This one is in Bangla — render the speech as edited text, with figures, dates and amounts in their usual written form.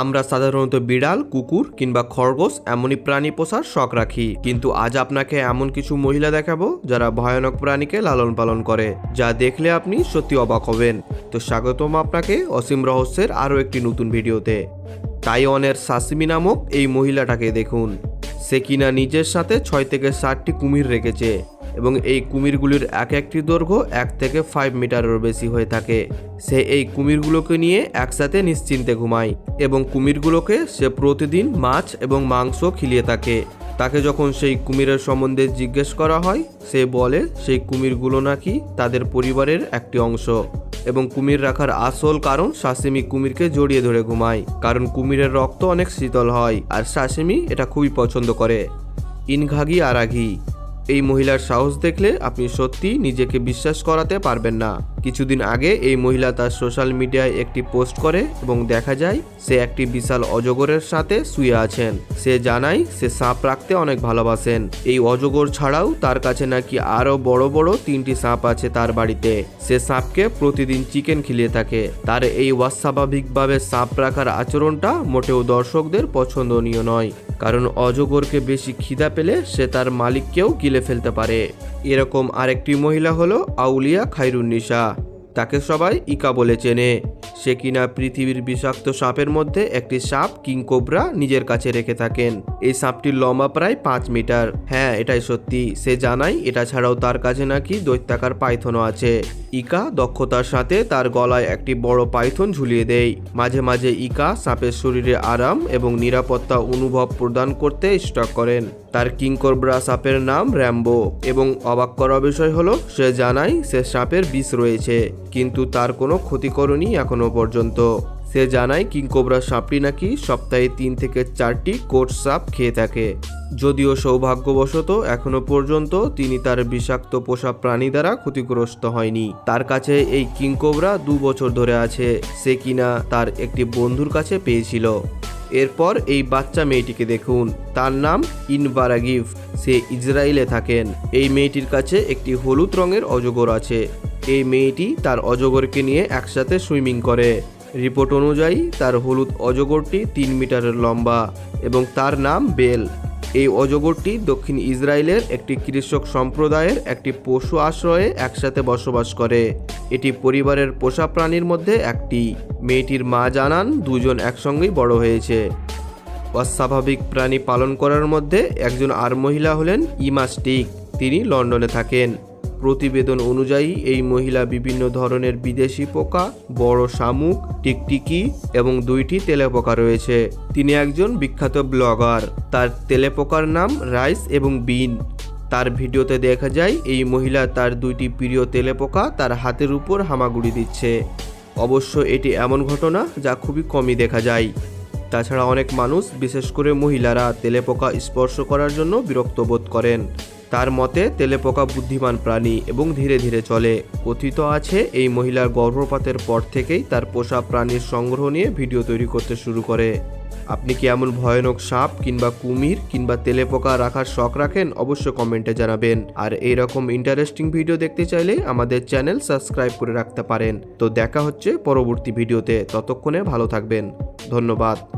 আমরা সাধারণত বিড়াল, কুকুর কিংবা খরগোশ এমনই প্রাণী পোষার শখ রাখি, কিন্তু আজ আপনাকে এমন কিছু মহিলা দেখাবো যারা ভয়ানক প্রাণীকে লালন পালন করে, যা দেখলে আপনি সত্যি অবাক হবেন। তো স্বাগতম আপনাকে অসীম রহস্যের আরও একটি নতুন ভিডিওতে। তাইওয়ানের সাসিমি নামক এই মহিলাটাকে দেখুন। সে কিনা নিজের সাথে 6 থেকে 7টি কুমির রেখেছে এবং এই কুমিরগুলির এক একটি দৈর্ঘ্য 1 থেকে 5 মিটারেরও বেশি হয়ে থাকে। সে এই কুমিরগুলোকে নিয়ে একসাথে নিশ্চিন্তে ঘুমায় এবং কুমিরগুলোকে সে প্রতিদিন মাছ এবং মাংস খিলিয়ে থাকে। তাকে যখন সেই কুমিরের সম্বন্ধে জিজ্ঞেস করা হয়, সে বলে সেই কুমিরগুলো নাকি তাদের পরিবারের একটি অংশ এবং কুমির রাখার আসল কারণ সাসিমি কুমিরকে জড়িয়ে ধরে ঘুমায়, কারণ কুমিরের রক্ত অনেক শীতল হয় আর সাসিমি এটা খুবই পছন্দ করে। ইনঘাগি আরাঘি এই মহিলার সাহস দেখলে আপনি সত্যি নিজেকে বিশ্বাস করাতে পারবেন না। কিছুদিন আগে এই মহিলা তার সোশ্যাল মিডিয়ায় একটি পোস্ট করে এবং দেখা যায় সে একটি বিশাল অজগরের সাথে শুয়ে আছেন। সে জানায় সে সাপ রাখতে অনেক ভালোবাসেন। এই অজগর ছাড়াও তার কাছে নাকি আরও বড় বড় 3টি সাপ আছে তার বাড়িতে। সে সাপকে প্রতিদিন চিকেন খিলিয়ে থাকে। তার এই অস্বাভাবিকভাবে সাপ রাখার আচরণটা মোটেও দর্শকদের পছন্দনীয় নয়, কারণ অজগরকে বেশি খিদা পেলে সে তার মালিককেও গিলে ফেলতে পারে। এরকম আরেকটি মহিলা হলো আউলিয়া খায়রুন্নিসা। তাকে সবাই ইকা বলে চেনে। সে কিনা পৃথিবীর বিষাক্ত সাপের মধ্যে একটি সাপ কিংকোবরা নিজের কাছে রেখে থাকেন। এই সাপটির লম্বা প্রায় 5 মিটার। হ্যাঁ, এটাই সত্যি। সে জানায় এটা ছাড়াও তার কাছে নাকি দৈত্যাকার পাইথনও আছে। ইকা দক্ষতার সাথে তার গলায় একটি বড় পাইথন ঝুলিয়ে দেয়। মাঝে মাঝে ইকা সাপের শরীরে আরাম এবং নিরাপত্তা অনুভব প্রদান করতে স্টক করেন। তার কিংকোবরা সাপের নাম র্যাম্বো এবং অবাক করা বিষয় হলো সে জানায় সে সাপের বিষ রয়েছে, কিন্তু তার কোনো ক্ষতি করেনি এখনো পর্যন্ত। সে জানায় কিংকোবরা সাপটি নাকি সপ্তাহে 3 থেকে 4টি কোট সাপ খেয়ে থাকে। যদিও সৌভাগ্যবশত এখনো পর্যন্ত তিনি তার বিষাক্ত পোষা প্রাণী দ্বারা ক্ষতিগ্রস্ত হয়নি। তার কাছে এই কিংকোবরা 2 বছর ধরে আছে। সে কিনা তার একটি বন্ধুর কাছে পেয়েছিল। এরপর এই বাচ্চা মেয়েটিকে দেখুন। তার নাম ইনভারাগিভ। সে ইসরায়েলে থাকেন। এই মেয়েটির কাছে একটি হলুদ রঙের অজগর আছে। এই মেয়েটি তার অজগরকে নিয়ে একসাথে সুইমিং করে। রিপোর্ট অনুযায়ী তার হলুদ অজগরটি 3 মিটারের লম্বা এবং তার নাম বেল। এই অজগরটি দক্ষিণ ইসরায়েলের একটি কৃষক সম্প্রদায়ের একটি পশু আশ্রয়ে একসাথে বসবাস করে। এটি পরিবারের পোষা প্রাণীর মধ্যে একটি। মেয়েটির মা জানান দুজন একসঙ্গেই বড় হয়েছে। অস্বাভাবিক প্রাণী পালন করার মধ্যে একজন আর মহিলা হলেন ইমা স্টিক। তিনি লন্ডনে থাকেন। প্রতিবেদন অনুযায়ী এই মহিলা বিভিন্ন ধরনের বিদেশি পোকা, বড় শামুক, টিকটিকি এবং 2টি তেলেপোকা রয়েছে। তিনি একজন বিখ্যাত ব্লগার। তার তেলেপোকার নাম রাইস এবং বিন। তার ভিডিওতে দেখা যায় এই মহিলা তার 2টি প্রিয় তেলেপোকা তার হাতের উপর হামাগুড়ি দিচ্ছে। অবশ্য এটি এমন ঘটনা যা খুবই কমই দেখা যায়। তাছাড়া অনেক মানুষ, বিশেষ করে মহিলারা, তেলেপোকা স্পর্শ করার জন্য বিরক্ত বোধ করেন। তার মতে তেলেপোকা বুদ্ধিমান প্রাণী এবং ধীরে ধীরে চলে। কথিত আছে এই মহিলার গর্ভপাতের পর থেকেই তার পোষা প্রাণীর সংগ্রহ নিয়ে ভিডিও তৈরি করতে শুরু করে। আপনি কি এমন ভয়ানক সাপ কিংবা কুমির কিংবা তেলেপোকা রাখার শখ রাখেন? অবশ্যই কমেন্টে জানাবেন। আর এইরকম ইন্টারেস্টিং ভিডিও দেখতে চাইলে আমাদের চ্যানেল সাবস্ক্রাইব করে রাখতে পারেন। তো দেখা হচ্ছে পরবর্তী ভিডিওতে। ততক্ষণে ভালো থাকবেন। ধন্যবাদ।